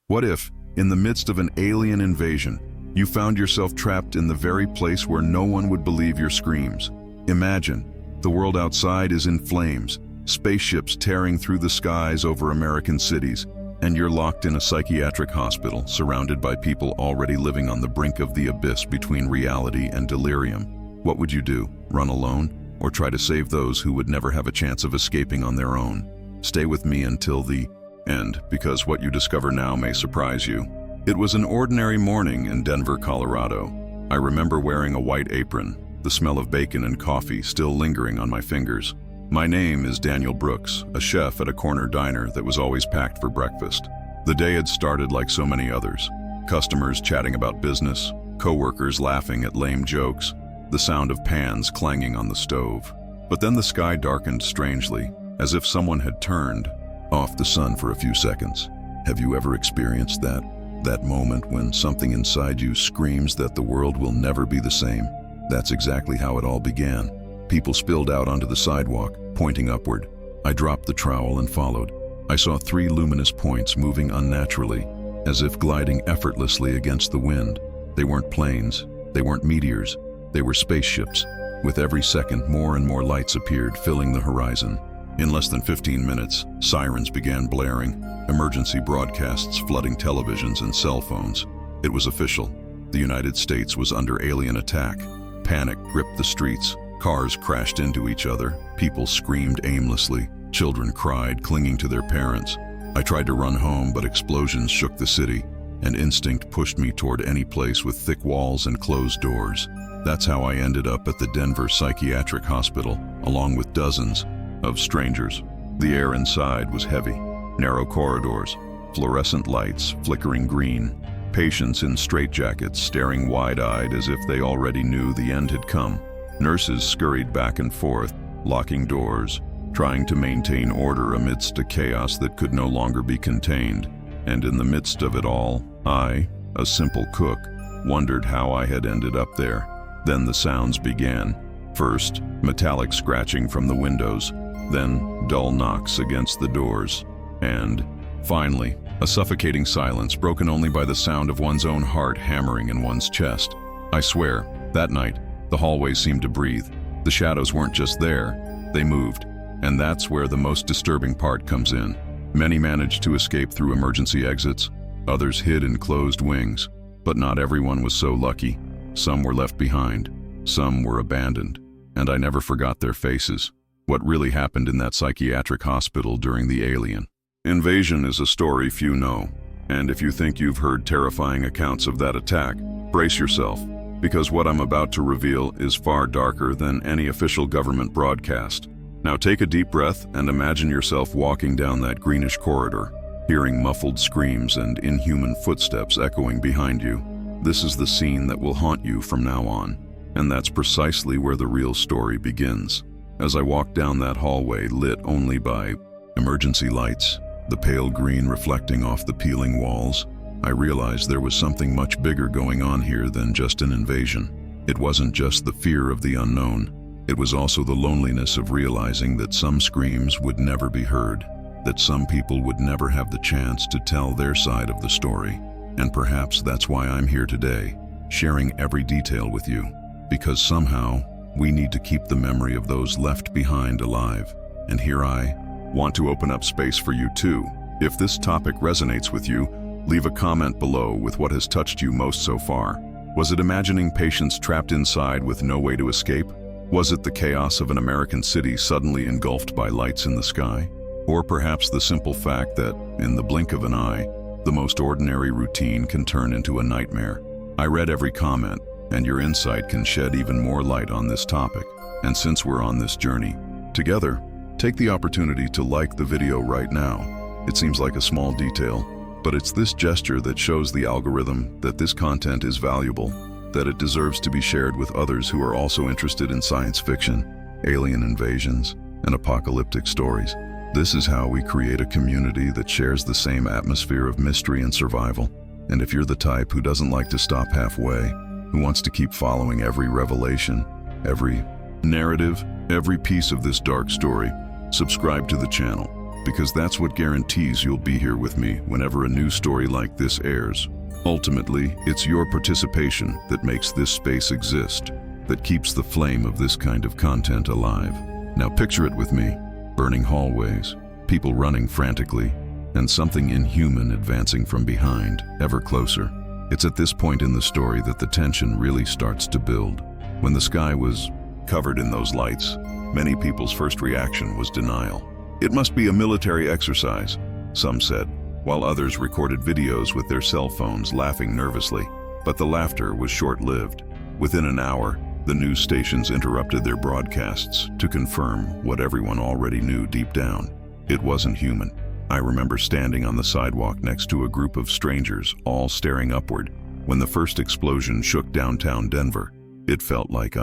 What if, in the midst of an alien invasion, you found yourself trapped in the very place where no one would believe your screams? Imagine, the world outside is in flames, spaceships tearing through the skies over American cities, and you're locked in a psychiatric hospital surrounded by people already living on the brink of the abyss between reality and delirium. What would you do? Run alone? Or try to save those who would never have a chance of escaping on their own? Stay with me until the end, because what you discover now may surprise you. It was an ordinary morning in Denver, Colorado. I remember wearing a white apron, the smell of bacon and coffee still lingering on my fingers. My name is Daniel Brooks, a chef at a corner diner that was always packed for breakfast. The day had started like so many others. Customers chatting about business, coworkers laughing at lame jokes, the sound of pans clanging on the stove. But then the sky darkened strangely, as if someone had turned off the sun for a few seconds. Have you ever experienced that? That moment when something inside you screams that the world will never be the same? That's exactly how it all began. People spilled out onto the sidewalk, pointing upward. I dropped the trowel and followed. I saw 3 luminous points moving unnaturally, as if gliding effortlessly against the wind. They weren't planes, they weren't meteors, they were spaceships. With every second, more and more lights appeared, filling the horizon. In less than 15 minutes, sirens began blaring, emergency broadcasts flooding televisions and cell phones. It was official. The United States was under alien attack. Panic gripped the streets. Cars crashed into each other. People screamed aimlessly. Children cried, clinging to their parents. I tried to run home, but explosions shook the city, and instinct pushed me toward any place with thick walls and closed doors. That's how I ended up at the Denver Psychiatric Hospital, along with dozens of strangers. The air inside was heavy. Narrow corridors, fluorescent lights flickering green, patients in straitjackets staring wide-eyed as if they already knew the end had come. Nurses scurried back and forth, locking doors, trying to maintain order amidst a chaos that could no longer be contained. And in the midst of it all, I, a simple cook, wondered how I had ended up there. Then the sounds began. First, metallic scratching from the windows, then dull knocks against the doors, and finally, a suffocating silence broken only by the sound of one's own heart hammering in one's chest. I swear, that night, the hallways seemed to breathe. The shadows weren't just there, they moved. And that's where the most disturbing part comes in. Many managed to escape through emergency exits, others hid in closed wings. But not everyone was so lucky. Some were left behind, some were abandoned, and I never forgot their faces. What really happened in that psychiatric hospital during the alien invasion is a story few know. And if you think you've heard terrifying accounts of that attack, brace yourself, because what I'm about to reveal is far darker than any official government broadcast. Now take a deep breath and imagine yourself walking down that greenish corridor, hearing muffled screams and inhuman footsteps echoing behind you. This is the scene that will haunt you from now on, and that's precisely where the real story begins. As I walked down that hallway lit only by emergency lights, the pale green reflecting off the peeling walls, I realized there was something much bigger going on here than just an invasion. It wasn't just the fear of the unknown. It was also the loneliness of realizing that some screams would never be heard, that some people would never have the chance to tell their side of the story. And perhaps that's why I'm here today, sharing every detail with you, because somehow we need to keep the memory of those left behind alive. And here I want to open up space for you too. If this topic resonates with you, leave a comment below with what has touched you most so far. Was it imagining patients trapped inside with no way to escape? Was it the chaos of an American city suddenly engulfed by lights in the sky? Or perhaps the simple fact that, in the blink of an eye, the most ordinary routine can turn into a nightmare? I read every comment, and your insight can shed even more light on this topic. And since we're on this journey together, take the opportunity to like the video right now. It seems like a small detail, but it's this gesture that shows the algorithm that this content is valuable, that it deserves to be shared with others who are also interested in science fiction, alien invasions, and apocalyptic stories. This is how we create a community that shares the same atmosphere of mystery and survival. And if you're the type who doesn't like to stop halfway, who wants to keep following every revelation, every narrative, every piece of this dark story, subscribe to the channel, because that's what guarantees you'll be here with me whenever a new story like this airs. Ultimately, it's your participation that makes this space exist, that keeps the flame of this kind of content alive. Now picture it with me: burning hallways, people running frantically, and something inhuman advancing from behind, ever closer. It's at this point in the story that the tension really starts to build. When the sky was covered in those lights, many people's first reaction was denial. It must be a military exercise, some said, while others recorded videos with their cell phones laughing nervously. But the laughter was short-lived. Within an hour, the news stations interrupted their broadcasts to confirm what everyone already knew deep down. It wasn't human. I remember standing on the sidewalk next to a group of strangers, all staring upward, when the first explosion shook downtown Denver. It felt like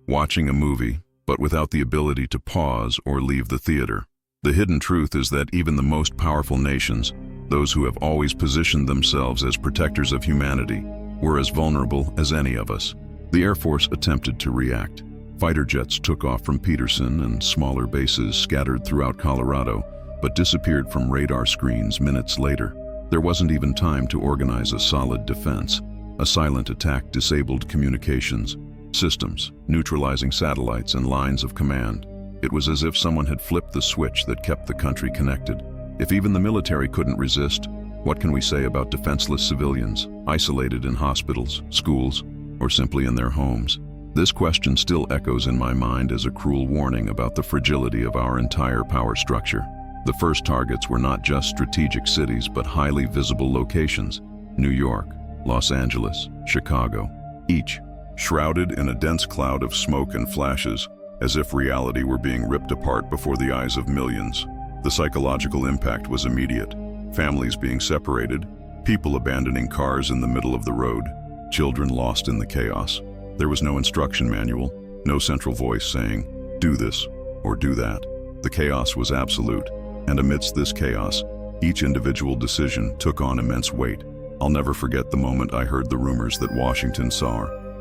watching a movie, but without the ability to pause or leave the theater. The hidden truth is that even the most powerful nations, those who have always positioned themselves as protectors of humanity, were as vulnerable as any of us. The Air Force attempted to react. Fighter jets took off from Peterson, and smaller bases scattered throughout Colorado, but disappeared from radar screens minutes later. There wasn't even time to organize a solid defense. A silent attack disabled communications systems, neutralizing satellites and lines of command. It was as if someone had flipped the switch that kept the country connected. If even the military couldn't resist, what can we say about defenseless civilians, isolated in hospitals, schools, or simply in their homes? This question still echoes in my mind as a cruel warning about the fragility of our entire power structure. The first targets were not just strategic cities, but highly visible locations: New York, Los Angeles, Chicago, each shrouded in a dense cloud of smoke and flashes, as if reality were being ripped apart before the eyes of millions. The psychological impact was immediate: families being separated, people abandoning cars in the middle of the road, children lost in the chaos. There was no instruction manual, no central voice saying, "Do this," or "Do that." The chaos was absolute, and amidst this chaos, each individual decision took on immense weight. I'll never forget the moment I heard the rumors that Washington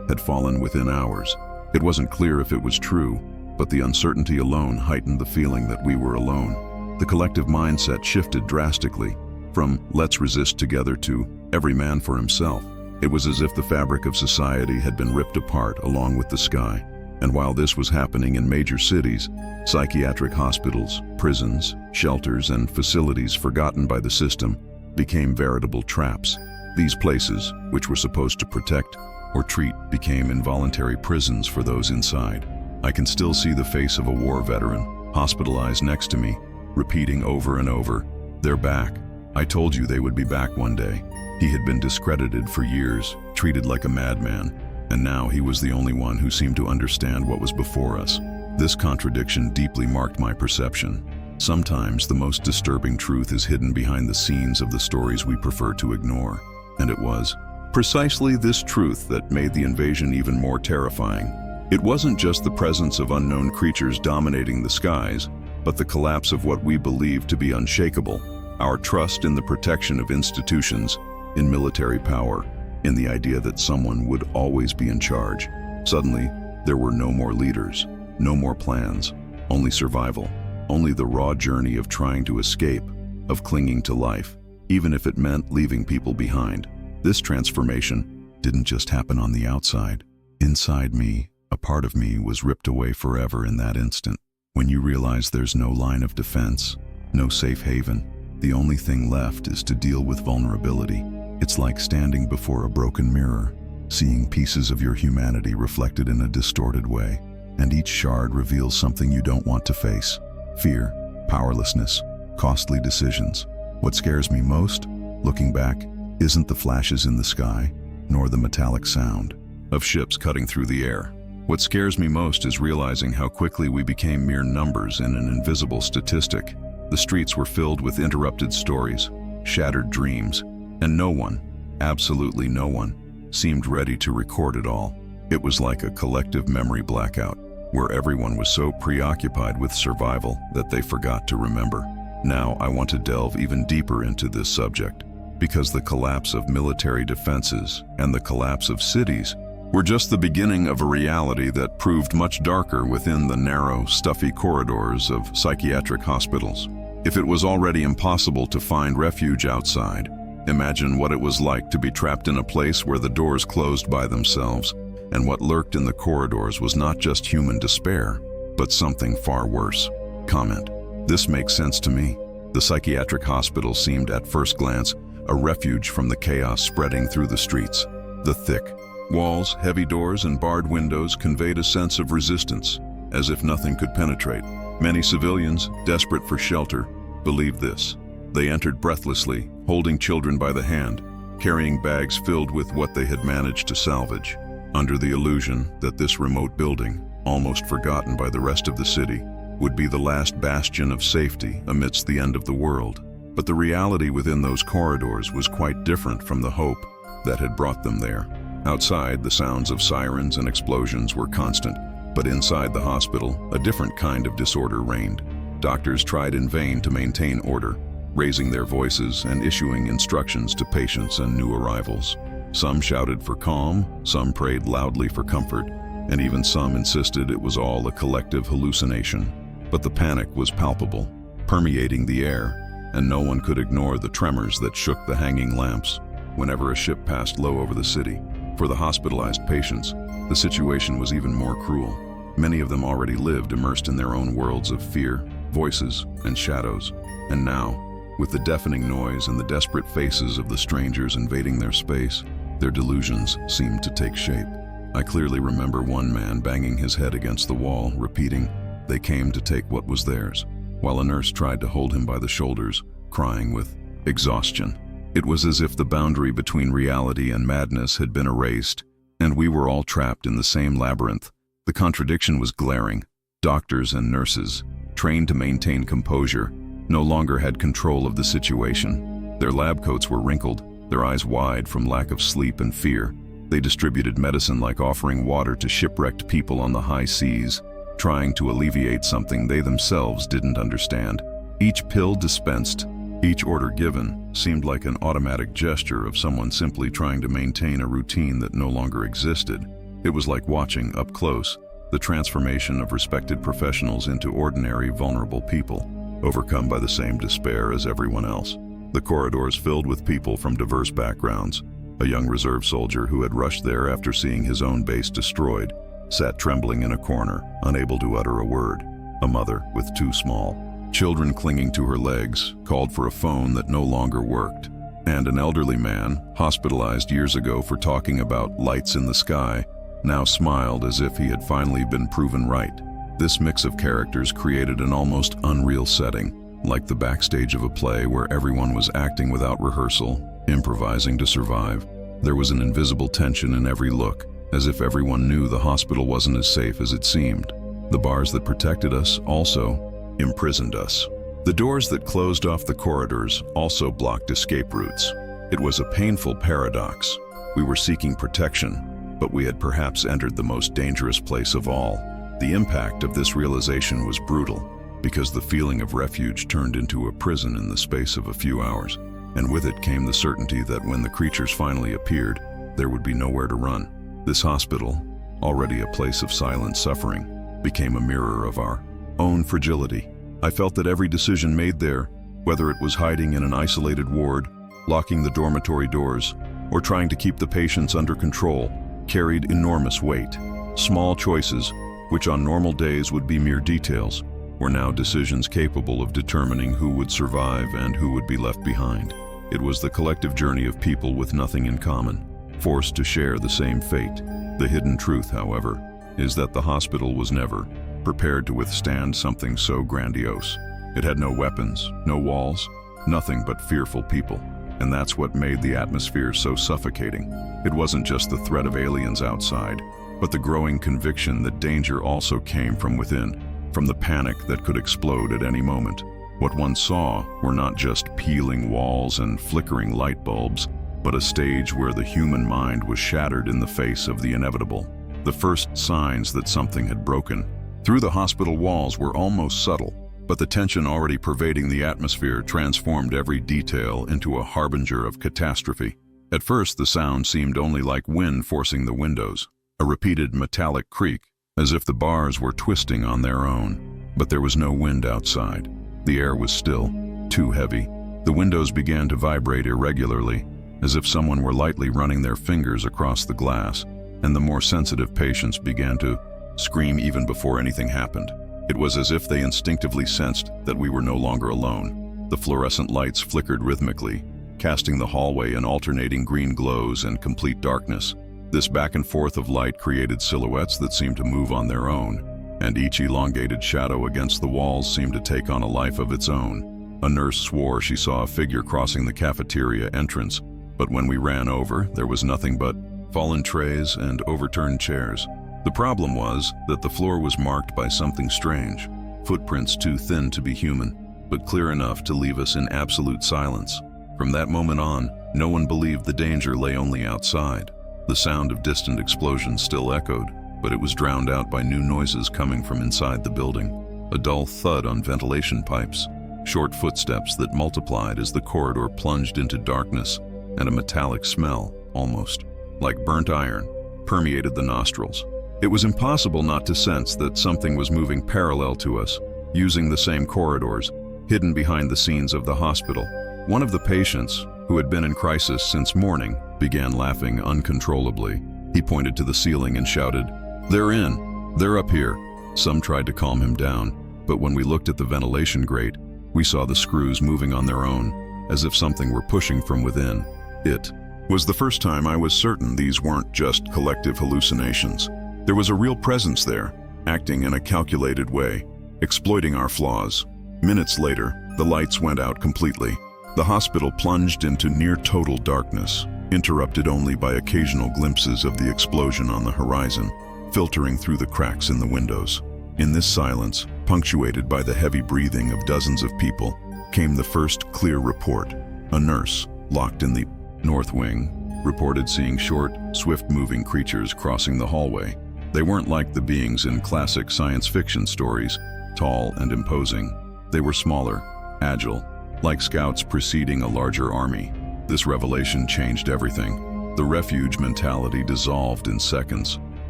had fallen within hours. It wasn't clear if it was true, but the uncertainty alone heightened the feeling that we were alone. The collective mindset shifted drastically, from "let's resist together" to "every man for himself." It was as if the fabric of society had been ripped apart along with the sky. And while this was happening in major cities, psychiatric hospitals, prisons, shelters, and facilities forgotten by the system became veritable traps. These places, which were supposed to protect or treat, became involuntary prisons for those inside. I can still see the face of a war veteran, hospitalized next to me, repeating over and over, "They're back. I told you they would be back one day." He had been discredited for years, treated like a madman, and now he was the only one who seemed to understand what was before us. This contradiction deeply marked my perception. Sometimes the most disturbing truth is hidden behind the scenes of the stories we prefer to ignore. And it was precisely this truth that made the invasion even more terrifying. It wasn't just the presence of unknown creatures dominating the skies, but the collapse of what we believed to be unshakable: our trust in the protection of institutions, in military power, in the idea that someone would always be in charge. Suddenly, there were no more leaders, no more plans, only survival, only the raw journey of trying to escape, of clinging to life, even if it meant leaving people behind. This transformation didn't just happen on the outside. Inside me, a part of me was ripped away forever in that instant. When you realize there's no line of defense, no safe haven, the only thing left is to deal with vulnerability. It's like standing before a broken mirror, seeing pieces of your humanity reflected in a distorted way, and each shard reveals something you don't want to face: fear, powerlessness, costly decisions. What scares me most, looking back, isn't the flashes in the sky, nor the metallic sound of ships cutting through the air. What scares me most is realizing how quickly we became mere numbers in an invisible statistic. The streets were filled with interrupted stories, shattered dreams, and no one, absolutely no one, seemed ready to record it all. It was like a collective memory blackout, where everyone was so preoccupied with survival that they forgot to remember. Now I want to delve even deeper into this subject, because the collapse of military defenses and the collapse of cities were just the beginning of a reality that proved much darker within the narrow, stuffy corridors of psychiatric hospitals. If it was already impossible to find refuge outside, imagine what it was like to be trapped in a place where the doors closed by themselves, and what lurked in the corridors was not just human despair, but something far worse. Comment. This makes sense to me. The psychiatric hospital seemed at first glance a refuge from the chaos spreading through the streets. The thick walls, heavy doors, and barred windows conveyed a sense of resistance, as if nothing could penetrate. Many civilians, desperate for shelter, believed this. They entered breathlessly, holding children by the hand, carrying bags filled with what they had managed to salvage, under the illusion that this remote building, almost forgotten by the rest of the city, would be the last bastion of safety amidst the end of the world. But the reality within those corridors was quite different from the hope that had brought them there. Outside, the sounds of sirens and explosions were constant, but inside the hospital, a different kind of disorder reigned. Doctors tried in vain to maintain order, raising their voices and issuing instructions to patients and new arrivals. Some shouted for calm, some prayed loudly for comfort, and even some insisted it was all a collective hallucination. But the panic was palpable, permeating the air, and no one could ignore the tremors that shook the hanging lamps whenever a ship passed low over the city. For the hospitalized patients, the situation was even more cruel. Many of them already lived immersed in their own worlds of fear, voices, and shadows. And now, with the deafening noise and the desperate faces of the strangers invading their space, their delusions seemed to take shape. I clearly remember one man banging his head against the wall, repeating, "They came to take what was theirs," while a nurse tried to hold him by the shoulders, crying with exhaustion. It was as if the boundary between reality and madness had been erased, and we were all trapped in the same labyrinth. The contradiction was glaring. Doctors and nurses, trained to maintain composure, no longer had control of the situation. Their lab coats were wrinkled, their eyes wide from lack of sleep and fear. They distributed medicine like offering water to shipwrecked people on the high seas, trying to alleviate something they themselves didn't understand. Each pill dispensed, each order given, seemed like an automatic gesture of someone simply trying to maintain a routine that no longer existed. It was like watching, up close, the transformation of respected professionals into ordinary, vulnerable people, overcome by the same despair as everyone else. The corridors filled with people from diverse backgrounds. A young reserve soldier who had rushed there after seeing his own base destroyed sat trembling in a corner, unable to utter a word. A mother, with two small children clinging to her legs, called for a phone that no longer worked. And an elderly man, hospitalized years ago for talking about lights in the sky, now smiled as if he had finally been proven right. This mix of characters created an almost unreal setting, like the backstage of a play where everyone was acting without rehearsal, improvising to survive. There was an invisible tension in every look, as if everyone knew the hospital wasn't as safe as it seemed. The bars that protected us also imprisoned us. The doors that closed off the corridors also blocked escape routes. It was a painful paradox. We were seeking protection, but we had perhaps entered the most dangerous place of all. The impact of this realization was brutal, because the feeling of refuge turned into a prison in the space of a few hours, and with it came the certainty that when the creatures finally appeared, there would be nowhere to run. This hospital, already a place of silent suffering, became a mirror of our own fragility. I felt that every decision made there, whether it was hiding in an isolated ward, locking the dormitory doors, or trying to keep the patients under control, carried enormous weight. Small choices, which on normal days would be mere details, were now decisions capable of determining who would survive and who would be left behind. It was the collective journey of people with nothing in common, forced to share the same fate. The hidden truth, however, is that the hospital was never prepared to withstand something so grandiose. It had no weapons, no walls, nothing but fearful people. And that's what made the atmosphere so suffocating. It wasn't just the threat of aliens outside, but the growing conviction that danger also came from within, from the panic that could explode at any moment. What one saw were not just peeling walls and flickering light bulbs, but a stage where the human mind was shattered in the face of the inevitable. The first signs that something had broken through the hospital walls were almost subtle, but the tension already pervading the atmosphere transformed every detail into a harbinger of catastrophe. At first, the sound seemed only like wind forcing the windows, a repeated metallic creak, as if the bars were twisting on their own. But there was no wind outside. The air was still, too heavy. The windows began to vibrate irregularly, as if someone were lightly running their fingers across the glass, and the more sensitive patients began to scream even before anything happened. It was as if they instinctively sensed that we were no longer alone. The fluorescent lights flickered rhythmically, casting the hallway in alternating green glows and complete darkness. This back and forth of light created silhouettes that seemed to move on their own, and each elongated shadow against the walls seemed to take on a life of its own. A nurse swore she saw a figure crossing the cafeteria entrance, but when we ran over, there was nothing but fallen trays and overturned chairs. The problem was that the floor was marked by something strange, footprints too thin to be human, but clear enough to leave us in absolute silence. From that moment on, no one believed the danger lay only outside. The sound of distant explosions still echoed, but it was drowned out by new noises coming from inside the building. A dull thud on ventilation pipes, short footsteps that multiplied as the corridor plunged into darkness, and a metallic smell, almost like burnt iron, permeated the nostrils. It was impossible not to sense that something was moving parallel to us, using the same corridors, hidden behind the scenes of the hospital. One of the patients, who had been in crisis since morning, began laughing uncontrollably. He pointed to the ceiling and shouted, "They're in! They're up here!" Some tried to calm him down, but when we looked at the ventilation grate, we saw the screws moving on their own, as if something were pushing from within. It was the first time I was certain these weren't just collective hallucinations. There was a real presence there, acting in a calculated way, exploiting our flaws. Minutes later, the lights went out completely. The hospital plunged into near total darkness, interrupted only by occasional glimpses of the explosion on the horizon, filtering through the cracks in the windows. In this silence, punctuated by the heavy breathing of dozens of people, came the first clear report. A nurse, locked in the north wing, reported seeing short, swift-moving creatures crossing the hallway. They weren't like the beings in classic science fiction stories, tall and imposing. They were smaller, agile, like scouts preceding a larger army. This revelation changed everything. The refuge mentality dissolved in seconds.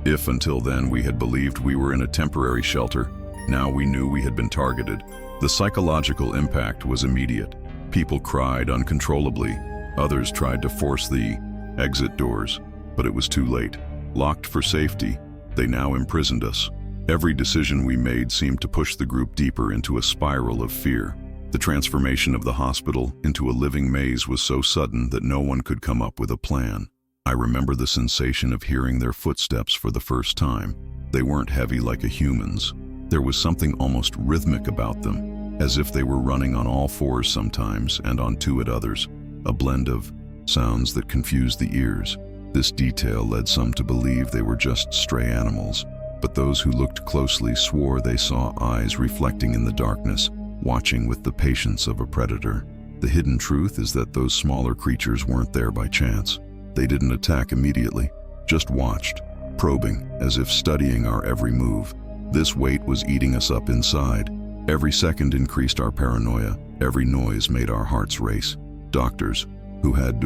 If until then we had believed we were in a temporary shelter, now we knew we had been targeted. The psychological impact was immediate. People cried uncontrollably. Others tried to force the exit doors, but it was too late. Locked for safety, they now imprisoned us. Every decision we made seemed to push the group deeper into a spiral of fear. The transformation of the hospital into a living maze was so sudden that no one could come up with a plan. I remember the sensation of hearing their footsteps for the first time. They weren't heavy like a human's. There was something almost rhythmic about them, as if they were running on all fours sometimes and on two at others, a blend of sounds that confused the ears. This detail led some to believe they were just stray animals, but those who looked closely swore they saw eyes reflecting in the darkness, watching with the patience of a predator. The hidden truth is that those smaller creatures weren't there by chance. They didn't attack immediately, just watched, probing, as if studying our every move. This weight was eating us up inside. Every second increased our paranoia. Every noise made our hearts race. Doctors, who had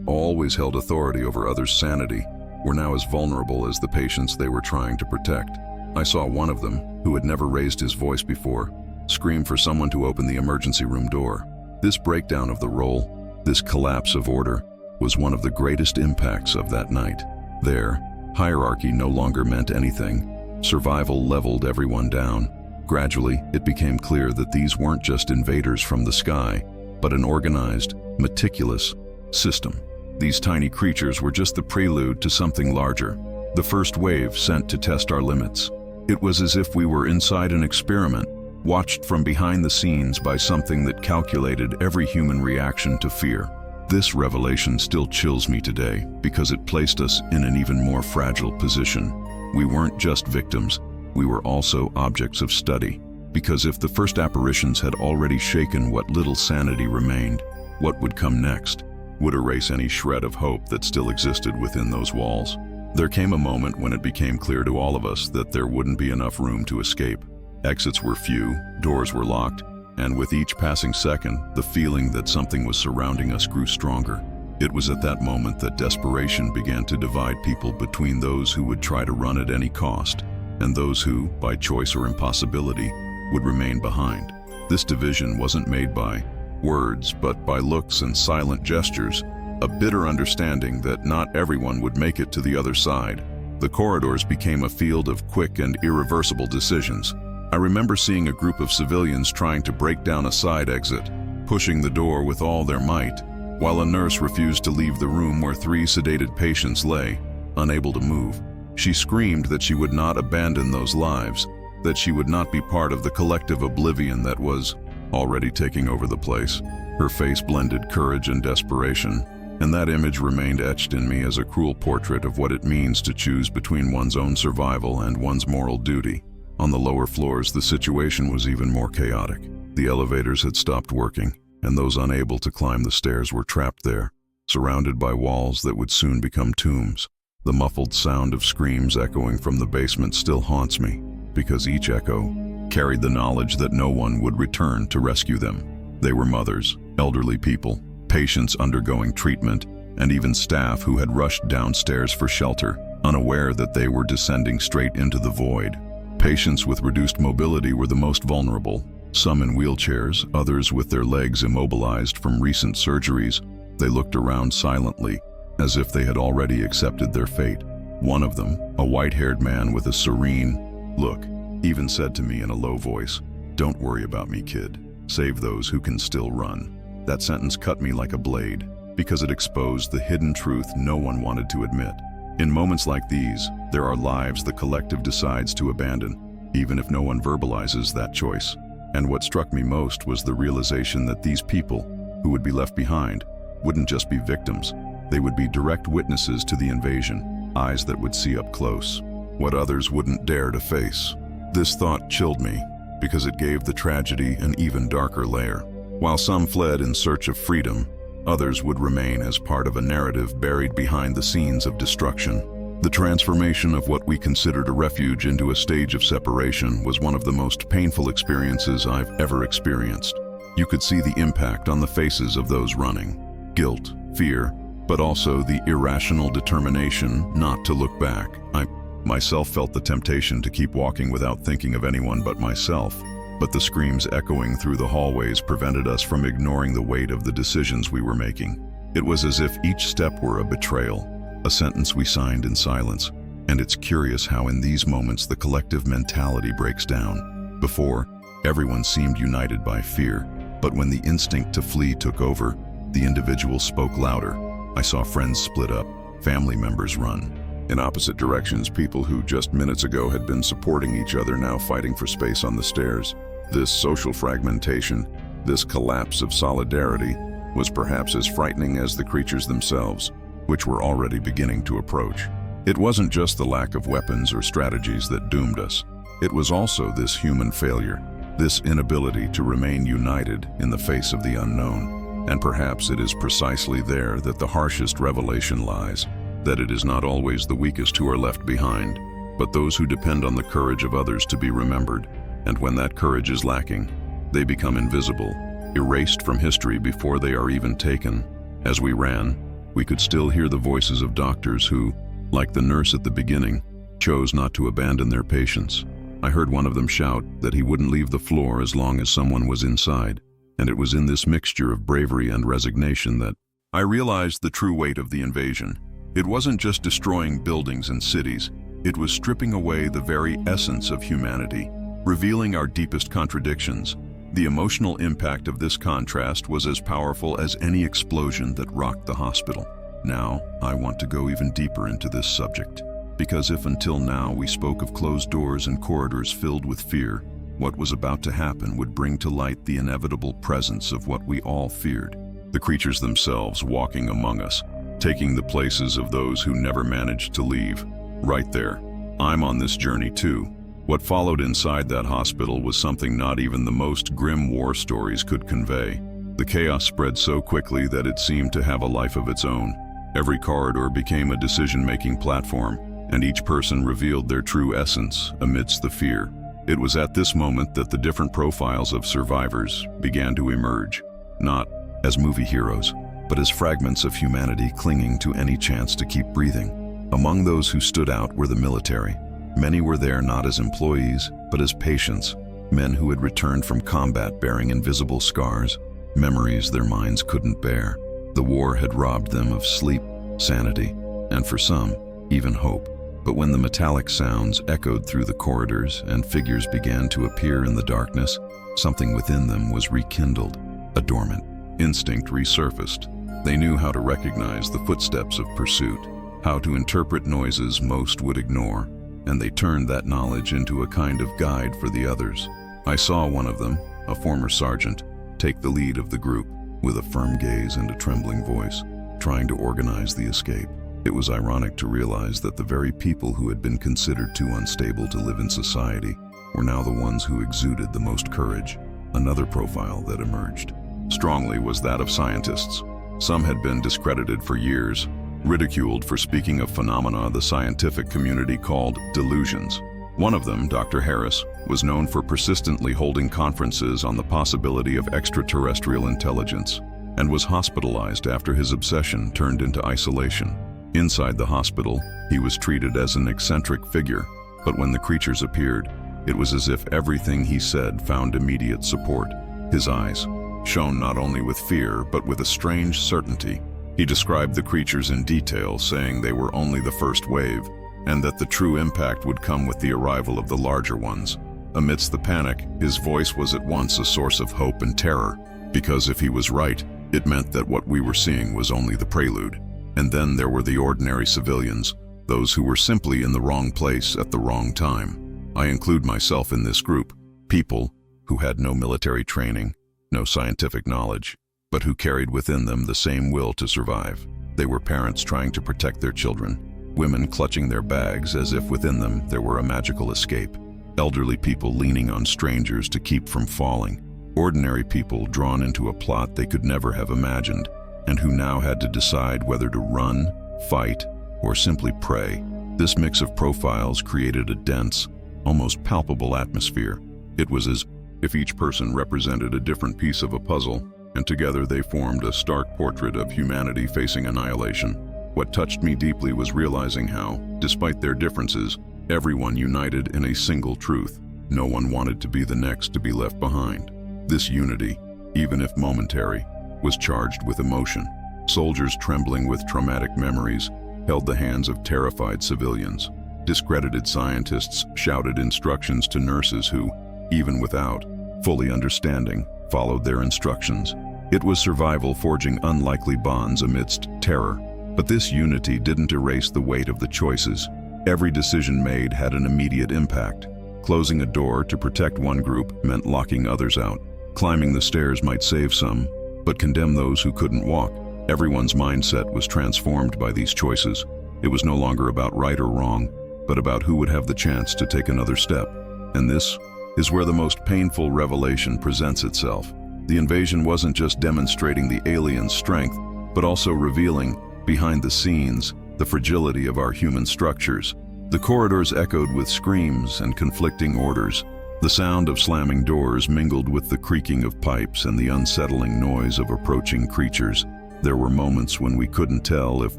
always held authority over others' sanity, were now as vulnerable as the patients they were trying to protect. I saw one of them, who had never raised his voice before, scream for someone to open the emergency room door. This breakdown of the role, this collapse of order, was one of the greatest impacts of that night. There, hierarchy no longer meant anything. Survival leveled everyone down. Gradually, it became clear that these weren't just invaders from the sky, but an organized, meticulous system. These tiny creatures were just the prelude to something larger, the first wave sent to test our limits. It was as if we were inside an experiment, watched from behind the scenes by something that calculated every human reaction to fear. This revelation still chills me today because it placed us in an even more fragile position. We weren't just victims, we were also objects of study. Because if the first apparitions had already shaken what little sanity remained, what would come next would erase any shred of hope that still existed within those walls. There came a moment when it became clear to all of us that there wouldn't be enough room to escape. Exits were few, doors were locked, and with each passing second, the feeling that something was surrounding us grew stronger. It was at that moment that desperation began to divide people between those who would try to run at any cost, and those who, by choice or impossibility, would remain behind. This division wasn't made by words, but by looks and silent gestures, a bitter understanding that not everyone would make it to the other side. The corridors became a field of quick and irreversible decisions. I remember seeing a group of civilians trying to break down a side exit, pushing the door with all their might, while a nurse refused to leave the room where 3 sedated patients lay, unable to move. She screamed that she would not abandon those lives, that she would not be part of the collective oblivion that was already taking over the place. Her face blended courage and desperation, and that image remained etched in me as a cruel portrait of what it means to choose between one's own survival and one's moral duty. On the lower floors, the situation was even more chaotic. The elevators had stopped working, and those unable to climb the stairs were trapped there, surrounded by walls that would soon become tombs. The muffled sound of screams echoing from the basement still haunts me, because each echo carried the knowledge that no one would return to rescue them. They were mothers, elderly people, patients undergoing treatment, and even staff who had rushed downstairs for shelter, unaware that they were descending straight into the void. Patients with reduced mobility were the most vulnerable, some in wheelchairs, others with their legs immobilized from recent surgeries. They looked around silently, as if they had already accepted their fate. One of them, a white-haired man with a serene look, even said to me in a low voice, "Don't worry about me, kid. Save those who can still run." That sentence cut me like a blade, because it exposed the hidden truth no one wanted to admit. In moments like these, there are lives the collective decides to abandon, even if no one verbalizes that choice. And what struck me most was the realization that these people, who would be left behind, wouldn't just be victims. They would be direct witnesses to the invasion, eyes that would see up close what others wouldn't dare to face. This thought chilled me, because it gave the tragedy an even darker layer. While some fled in search of freedom, others would remain as part of a narrative buried behind the scenes of destruction. The transformation of what we considered a refuge into a stage of separation was one of the most painful experiences I've ever experienced. You could see the impact on the faces of those running. Guilt, fear, but also the irrational determination not to look back. I myself felt the temptation to keep walking without thinking of anyone but myself. But the screams echoing through the hallways prevented us from ignoring the weight of the decisions we were making. It was as if each step were a betrayal, a sentence we signed in silence. And it's curious how in these moments the collective mentality breaks down. Before, everyone seemed united by fear, but when the instinct to flee took over, the individual spoke louder. I saw friends split up, family members run. In opposite directions, people who just minutes ago had been supporting each other now fighting for space on the stairs. This social fragmentation, this collapse of solidarity, was perhaps as frightening as the creatures themselves, which were already beginning to approach. It wasn't just the lack of weapons or strategies that doomed us. It was also this human failure, this inability to remain united in the face of the unknown. And perhaps it is precisely there that the harshest revelation lies, that it is not always the weakest who are left behind, but those who depend on the courage of others to be remembered. And when that courage is lacking, they become invisible, erased from history before they are even taken. As we ran, we could still hear the voices of doctors who, like the nurse at the beginning, chose not to abandon their patients. I heard one of them shout that he wouldn't leave the floor as long as someone was inside, and it was in this mixture of bravery and resignation that I realized the true weight of the invasion. It wasn't just destroying buildings and cities, it was stripping away the very essence of humanity, revealing our deepest contradictions. The emotional impact of this contrast was as powerful as any explosion that rocked the hospital. Now, I want to go even deeper into this subject, because if until now we spoke of closed doors and corridors filled with fear, what was about to happen would bring to light the inevitable presence of what we all feared. The creatures themselves walking among us, taking the places of those who never managed to leave. Right there, I'm on this journey too. What followed inside that hospital was something not even the most grim war stories could convey. The chaos spread so quickly that it seemed to have a life of its own. Every corridor became a decision-making platform, and each person revealed their true essence amidst the fear. It was at this moment that the different profiles of survivors began to emerge, not as movie heroes, but as fragments of humanity clinging to any chance to keep breathing. Among those who stood out were the military. Many were there not as employees, but as patients, Men who had returned from combat bearing invisible scars, memories their minds couldn't bear. The war had robbed them of sleep, sanity, and for some, even hope. But when the metallic sounds echoed through the corridors and figures began to appear in the darkness, something within them was rekindled. A dormant instinct resurfaced. They knew how to recognize the footsteps of pursuit, how to interpret noises most would ignore, and they turned that knowledge into a kind of guide for the others. I saw one of them, a former sergeant, take the lead of the group with a firm gaze and a trembling voice, trying to organize the escape. It was ironic to realize that the very people who had been considered too unstable to live in society were now the ones who exuded the most courage. Another profile that emerged strongly was that of scientists. Some had been discredited for years, ridiculed for speaking of phenomena the scientific community called delusions. One of them, Dr. Harris, was known for persistently holding conferences on the possibility of extraterrestrial intelligence and was hospitalized after his obsession turned into isolation. Inside the hospital, he was treated as an eccentric figure, but when the creatures appeared, it was as if everything he said found immediate support. His eyes shone not only with fear, but with a strange certainty. He described the creatures in detail, saying they were only the first wave, and that the true impact would come with the arrival of the larger ones. Amidst the panic, his voice was at once a source of hope and terror, because if he was right, it meant that what we were seeing was only the prelude. And then there were the ordinary civilians, those who were simply in the wrong place at the wrong time. I include myself in this group, people who had no military training, no scientific knowledge, but who carried within them the same will to survive. They were parents trying to protect their children, women clutching their bags as if within them there were a magical escape, elderly people leaning on strangers to keep from falling, ordinary people drawn into a plot they could never have imagined, and who now had to decide whether to run, fight, or simply pray. This mix of profiles created a dense, almost palpable atmosphere. It was as if each person represented a different piece of a puzzle, and together they formed a stark portrait of humanity facing annihilation. What touched me deeply was realizing how, despite their differences, everyone united in a single truth. No one wanted to be the next to be left behind. This unity, even if momentary, was charged with emotion. Soldiers trembling with traumatic memories held the hands of terrified civilians. Discredited scientists shouted instructions to nurses who, even without fully understanding, followed their instructions. It was survival forging unlikely bonds amidst terror. But this unity didn't erase the weight of the choices. Every decision made had an immediate impact. Closing a door to protect one group meant locking others out. Climbing the stairs might save some, but condemn those who couldn't walk. Everyone's mindset was transformed by these choices. It was no longer about right or wrong, but about who would have the chance to take another step. And this is where the most painful revelation presents itself. The invasion wasn't just demonstrating the aliens' strength, but also revealing, behind the scenes, the fragility of our human structures. The corridors echoed with screams and conflicting orders. The sound of slamming doors mingled with the creaking of pipes and the unsettling noise of approaching creatures. There were moments when we couldn't tell if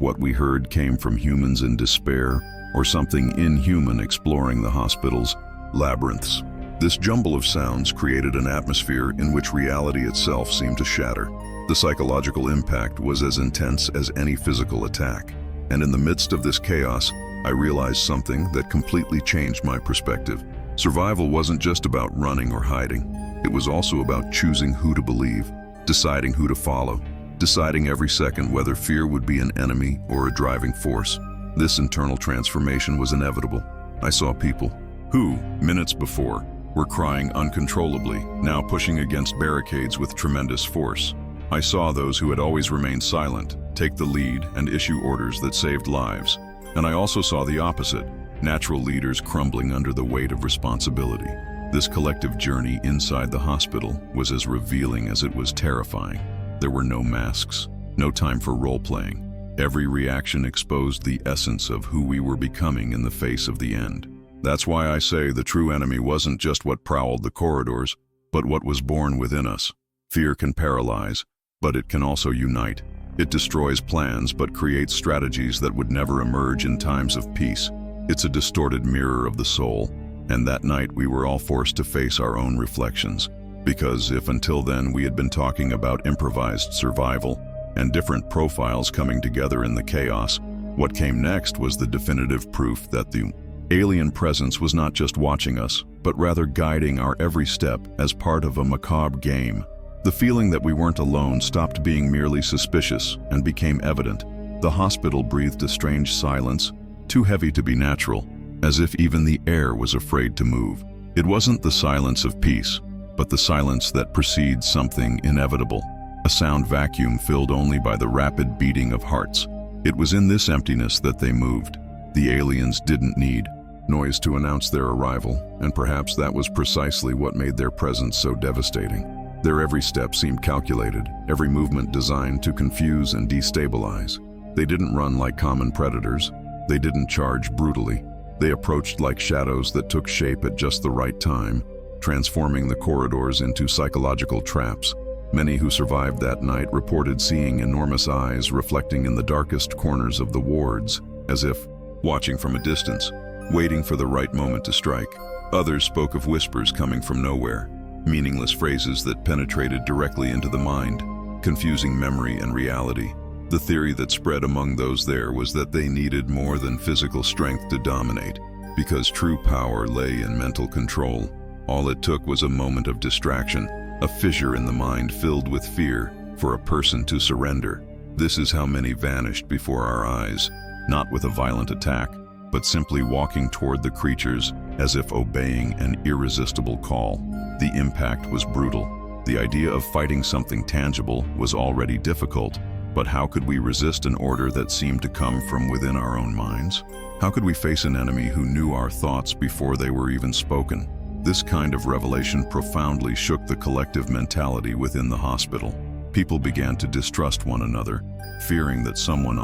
what we heard came from humans in despair or something inhuman exploring the hospital's labyrinths. This jumble of sounds created an atmosphere in which reality itself seemed to shatter. The psychological impact was as intense as any physical attack. And in the midst of this chaos, I realized something that completely changed my perspective. Survival wasn't just about running or hiding. It was also about choosing who to believe, deciding who to follow, deciding every second whether fear would be an enemy or a driving force. This internal transformation was inevitable. I saw people who, minutes before, were crying uncontrollably, now pushing against barricades with tremendous force. I saw those who had always remained silent take the lead and issue orders that saved lives. And I also saw the opposite, natural leaders crumbling under the weight of responsibility. This collective journey inside the hospital was as revealing as it was terrifying. There were no masks, no time for role-playing. Every reaction exposed the essence of who we were becoming in the face of the end. That's why I say the true enemy wasn't just what prowled the corridors, but what was born within us. Fear can paralyze, but it can also unite. It destroys plans but creates strategies that would never emerge in times of peace. It's a distorted mirror of the soul, And that night we were all forced to face our own reflections. Because if until then we had been talking about improvised survival and different profiles coming together in the chaos, what came next was the definitive proof that the alien presence was not just watching us, but rather guiding our every step as part of a macabre game. The feeling that we weren't alone stopped being merely suspicious and became evident. The hospital breathed a strange silence, too heavy to be natural, as if even the air was afraid to move. It wasn't the silence of peace, but the silence that precedes something inevitable, a sound vacuum filled only by the rapid beating of hearts. It was in this emptiness that they moved. The aliens didn't need noise to announce their arrival, and perhaps that was precisely what made their presence so devastating. Their every step seemed calculated, every movement designed to confuse and destabilize. They didn't run like common predators. They didn't charge brutally. They approached like shadows that took shape at just the right time, transforming the corridors into psychological traps. Many who survived that night reported seeing enormous eyes reflecting in the darkest corners of the wards, as if watching from a distance, waiting for the right moment to strike. Others spoke of whispers coming from nowhere, meaningless phrases that penetrated directly into the mind, confusing memory and reality. The theory that spread among those there was that they needed more than physical strength to dominate, because true power lay in mental control. All it took was a moment of distraction, a fissure in the mind filled with fear, for a person to surrender. This is how many vanished before our eyes, not with a violent attack, but simply walking toward the creatures as if obeying an irresistible call. The impact was brutal. The idea of fighting something tangible was already difficult, but how could we resist an order that seemed to come from within our own minds? How could we face an enemy who knew our thoughts before they were even spoken? This kind of revelation profoundly shook the collective mentality within the hospital. People began to distrust one another, fearing that someone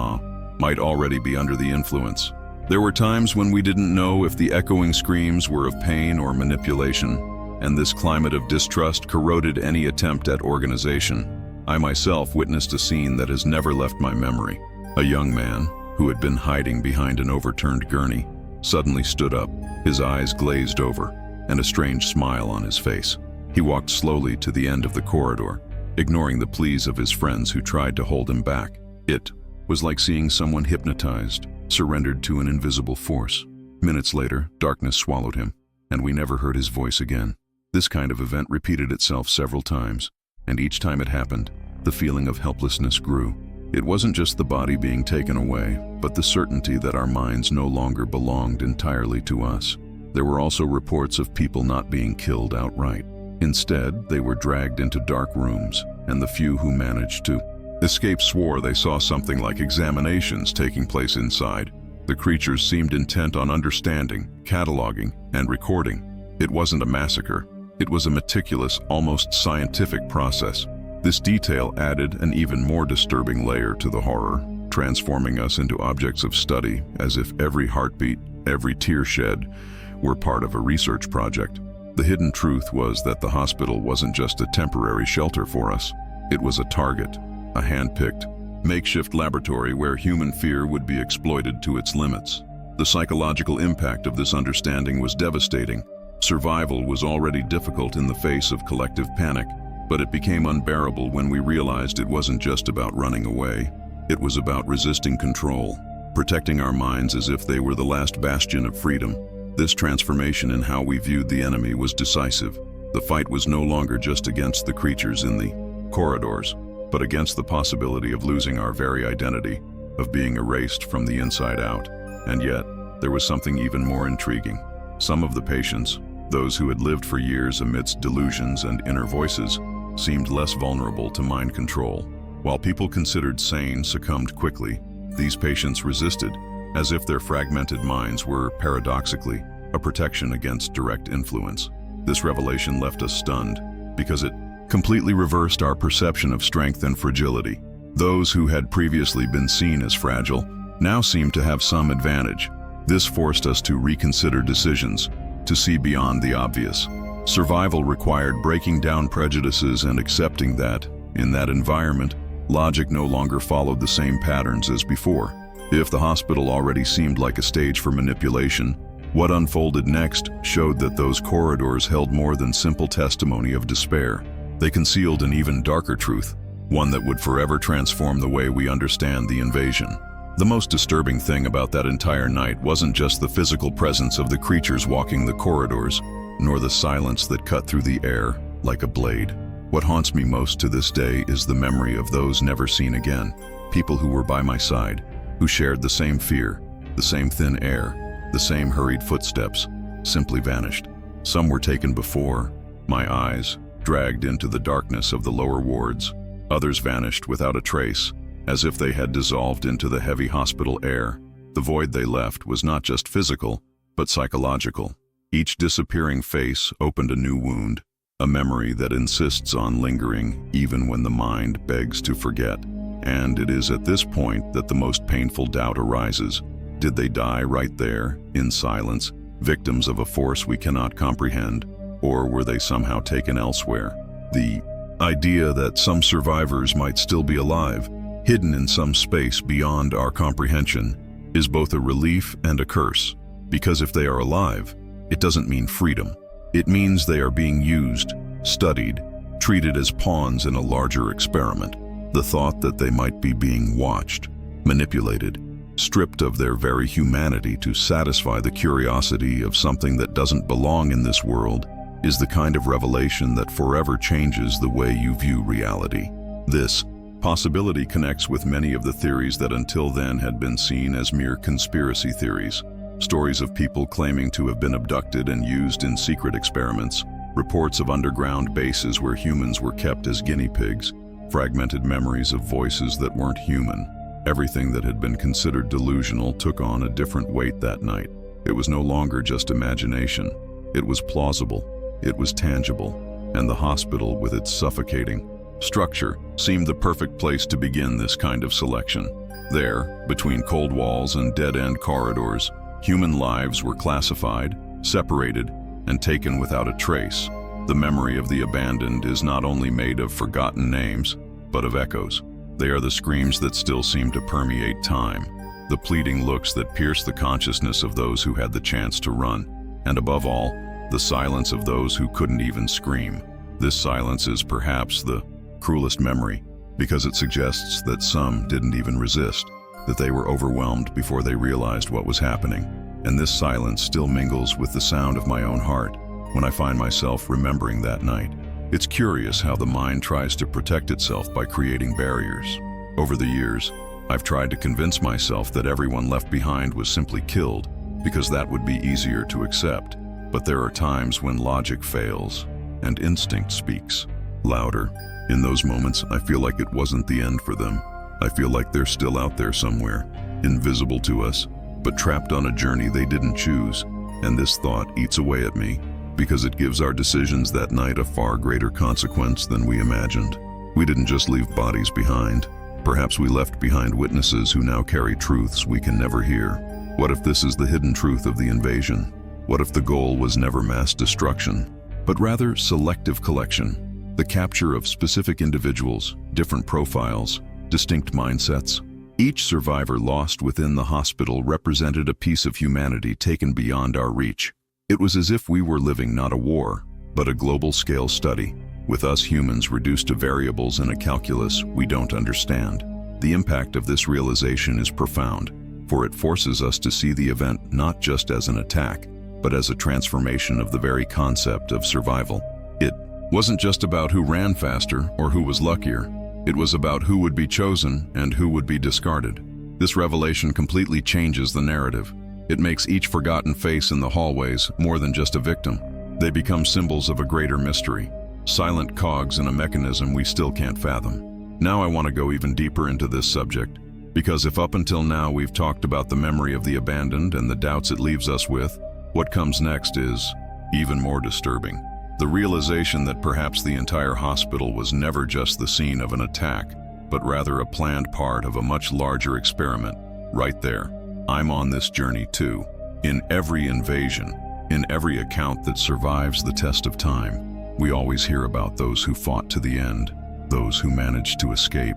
might already be under the influence. There were times when we didn't know if the echoing screams were of pain or manipulation, and this climate of distrust corroded any attempt at organization. I myself witnessed a scene that has never left my memory. A young man, who had been hiding behind an overturned gurney, suddenly stood up, his eyes glazed over, and a strange smile on his face. He walked slowly to the end of the corridor, ignoring the pleas of his friends who tried to hold him back. It was like seeing someone hypnotized, surrendered to an invisible force. Minutes later, darkness swallowed him, and we never heard his voice again. This kind of event repeated itself several times, and each time it happened, the feeling of helplessness grew. It wasn't just the body being taken away, but the certainty that our minds no longer belonged entirely to us. There were also reports of people not being killed outright. Instead, they were dragged into dark rooms, and the few who managed to escape swore they saw something like examinations taking place inside. The creatures seemed intent on understanding, cataloging, and recording. It wasn't a massacre. It was a meticulous, almost scientific process. This detail added an even more disturbing layer to the horror, transforming us into objects of study, as if every heartbeat, every tear shed, were part of a research project. The hidden truth was that the hospital wasn't just a temporary shelter for us. It was a target, a hand-picked, makeshift laboratory where human fear would be exploited to its limits. The psychological impact of this understanding was devastating. Survival was already difficult in the face of collective panic, but it became unbearable when we realized it wasn't just about running away. It was about resisting control, protecting our minds as if they were the last bastion of freedom. This transformation in how we viewed the enemy was decisive. The fight was no longer just against the creatures in the corridors, but against the possibility of losing our very identity, of being erased from the inside out. And yet, there was something even more intriguing. Some of the patients, those who had lived for years amidst delusions and inner voices, seemed less vulnerable to mind control. While people considered sane succumbed quickly, these patients resisted, as if their fragmented minds were, paradoxically, a protection against direct influence. This revelation left us stunned, because it completely reversed our perception of strength and fragility. Those who had previously been seen as fragile now seemed to have some advantage. This forced us to reconsider decisions, to see beyond the obvious. Survival required breaking down prejudices and accepting that, in that environment, logic no longer followed the same patterns as before. If the hospital already seemed like a stage for manipulation, What unfolded next showed that those corridors held more than simple testimony of despair. They concealed an even darker truth, one that would forever transform the way we understand the invasion. The most disturbing thing about that entire night wasn't just the physical presence of the creatures walking the corridors, nor the silence that cut through the air like a blade. What haunts me most to this day is the memory of those never seen again, people who were by my side, who shared the same fear, the same thin air, the same hurried footsteps, simply vanished. Some were taken before my eyes, dragged into the darkness of the lower wards. Others vanished without a trace, as if they had dissolved into the heavy hospital air. The void they left was not just physical, but psychological. Each disappearing face opened a new wound, a memory that insists on lingering even when the mind begs to forget. And it is at this point that the most painful doubt arises. Did they die right there, in silence, victims of a force we cannot comprehend, or were they somehow taken elsewhere? The idea that some survivors might still be alive, hidden in some space beyond our comprehension, is both a relief and a curse. Because if they are alive, it doesn't mean freedom. It means they are being used, studied, treated as pawns in a larger experiment. The thought that they might be being watched, manipulated, stripped of their very humanity to satisfy the curiosity of something that doesn't belong in this world, is the kind of revelation that forever changes the way you view reality. This possibility connects with many of the theories that until then had been seen as mere conspiracy theories. Stories of people claiming to have been abducted and used in secret experiments, reports of underground bases where humans were kept as guinea pigs, fragmented memories of voices that weren't human. Everything that had been considered delusional took on a different weight that night. It was no longer just imagination. It was plausible, it was tangible, and the hospital, with its suffocating structure, seemed the perfect place to begin this kind of selection. There, between cold walls and dead-end corridors, human lives were classified, separated, and taken without a trace. The memory of the abandoned is not only made of forgotten names, but of echoes. They are the screams that still seem to permeate time, the pleading looks that pierce the consciousness of those who had the chance to run, and above all, the silence of those who couldn't even scream. This silence is perhaps the cruelest memory, because it suggests that some didn't even resist, that they were overwhelmed before they realized what was happening. And this silence still mingles with the sound of my own heart when I find myself remembering that night. It's curious how the mind tries to protect itself by creating barriers. Over the years, I've tried to convince myself that everyone left behind was simply killed, because that would be easier to accept. But there are times when logic fails, and instinct speaks louder. In those moments, I feel like it wasn't the end for them. I feel like they're still out there somewhere, invisible to us, but trapped on a journey they didn't choose. And this thought eats away at me, because it gives our decisions that night a far greater consequence than we imagined. We didn't just leave bodies behind. Perhaps we left behind witnesses who now carry truths we can never hear. What if this is the hidden truth of the invasion? What if the goal was never mass destruction, but rather selective collection? The capture of specific individuals, different profiles, distinct mindsets. Each survivor lost within the hospital represented a piece of humanity taken beyond our reach. It was as if we were living not a war, but a global-scale study, with us humans reduced to variables in a calculus we don't understand. The impact of this realization is profound, for it forces us to see the event not just as an attack, but as a transformation of the very concept of survival. It wasn't just about who ran faster or who was luckier. It was about who would be chosen and who would be discarded. This revelation completely changes the narrative. It makes each forgotten face in the hallways more than just a victim. They become symbols of a greater mystery, silent cogs in a mechanism we still can't fathom. Now I want to go even deeper into this subject, because if up until now we've talked about the memory of the abandoned and the doubts it leaves us with, what comes next is even more disturbing. The realization that perhaps the entire hospital was never just the scene of an attack, but rather a planned part of a much larger experiment. Right there, I'm on this journey too. In every invasion, in every account that survives the test of time, we always hear about those who fought to the end, those who managed to escape,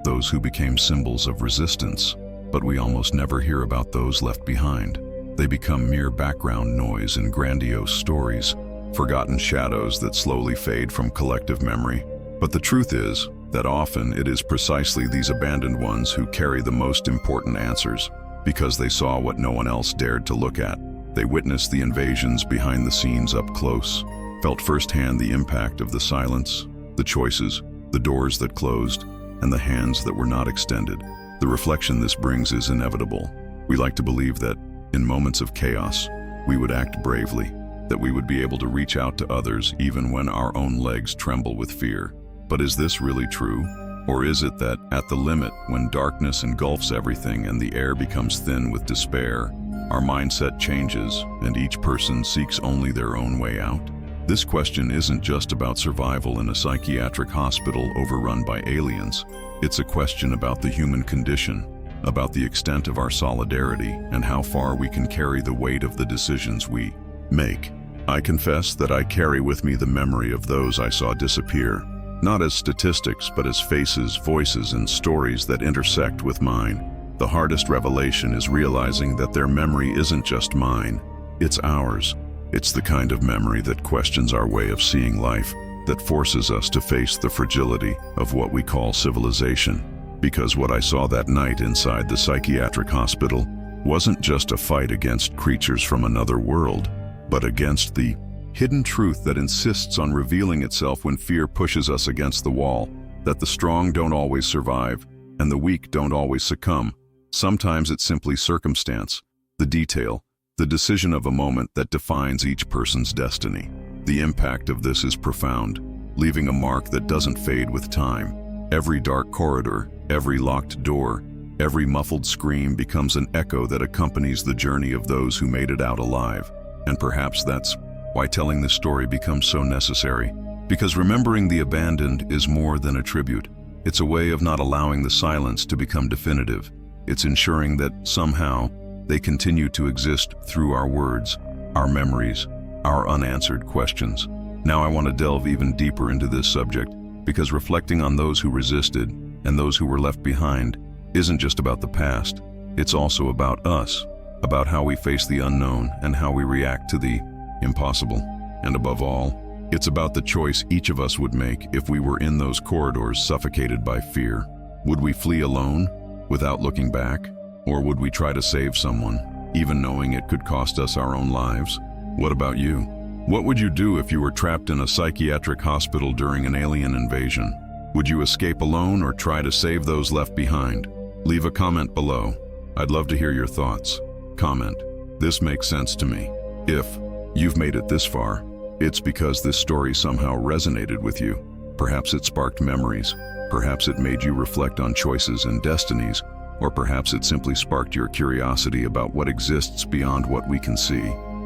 those who became symbols of resistance, but we almost never hear about those left behind, They become mere background noise in grandiose stories, forgotten shadows that slowly fade from collective memory. But the truth is that often it is precisely these abandoned ones who carry the most important answers, because they saw what no one else dared to look at. They witnessed the invasions behind the scenes up close, felt firsthand the impact of the silence, the choices, the doors that closed, and the hands that were not extended. The reflection this brings is inevitable. We like to believe that, in moments of chaos, we would act bravely, that we would be able to reach out to others even when our own legs tremble with fear. But is this really true? Or is it that, at the limit, when darkness engulfs everything and the air becomes thin with despair, our mindset changes and each person seeks only their own way out? This question isn't just about survival in a psychiatric hospital overrun by aliens. It's a question about the human condition, about the extent of our solidarity and how far we can carry the weight of the decisions we make. I confess that I carry with me the memory of those I saw disappear, not as statistics but as faces, voices, and stories that intersect with mine. The hardest revelation is realizing that their memory isn't just mine, it's ours. It's the kind of memory that questions our way of seeing life, that forces us to face the fragility of what we call civilization. Because what I saw that night inside the psychiatric hospital wasn't just a fight against creatures from another world, but against the hidden truth that insists on revealing itself when fear pushes us against the wall, that the strong don't always survive, and the weak don't always succumb. Sometimes it's simply circumstance, the detail, the decision of a moment that defines each person's destiny. The impact of this is profound, leaving a mark that doesn't fade with time. Every dark corridor, every locked door, every muffled scream becomes an echo that accompanies the journey of those who made it out alive. And perhaps that's why telling this story becomes so necessary. Because remembering the abandoned is more than a tribute. It's a way of not allowing the silence to become definitive. It's ensuring that somehow they continue to exist through our words, our memories, our unanswered questions. Now I want to delve even deeper into this subject, because reflecting on those who resisted and those who were left behind isn't just about the past. It's also about us, about how we face the unknown and how we react to the impossible. And above all, it's about the choice each of us would make if we were in those corridors suffocated by fear. Would we flee alone, without looking back? Or would we try to save someone, even knowing it could cost us our own lives? What about you? What would you do if you were trapped in a psychiatric hospital during an alien invasion? Would you escape alone or try to save those left behind? Leave a comment below. I'd love to hear your thoughts. Comment, "This makes sense to me." If you've made it this far, it's because this story somehow resonated with you. Perhaps it sparked memories. Perhaps it made you reflect on choices and destinies. Or perhaps it simply sparked your curiosity about what exists beyond what we can see.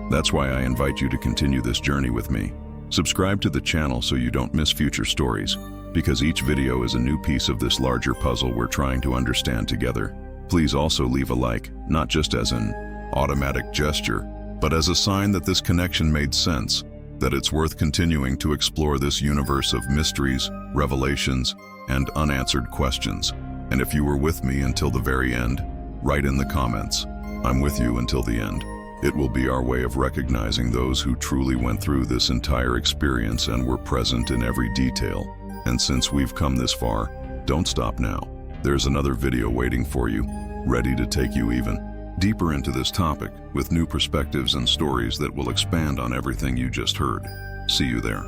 That's why I invite you to continue this journey with me. Subscribe to the channel so you don't miss future stories, because each video is a new piece of this larger puzzle we're trying to understand together. Please also leave a like, not just as an automatic gesture, but as a sign that this connection made sense, that it's worth continuing to explore this universe of mysteries, revelations, and unanswered questions. And if you were with me until the very end, write in the comments, "I'm with you until the end." It will be our way of recognizing those who truly went through this entire experience and were present in every detail. And since we've come this far, don't stop now. There's another video waiting for you, ready to take you even deeper into this topic with new perspectives and stories that will expand on everything you just heard. See you there.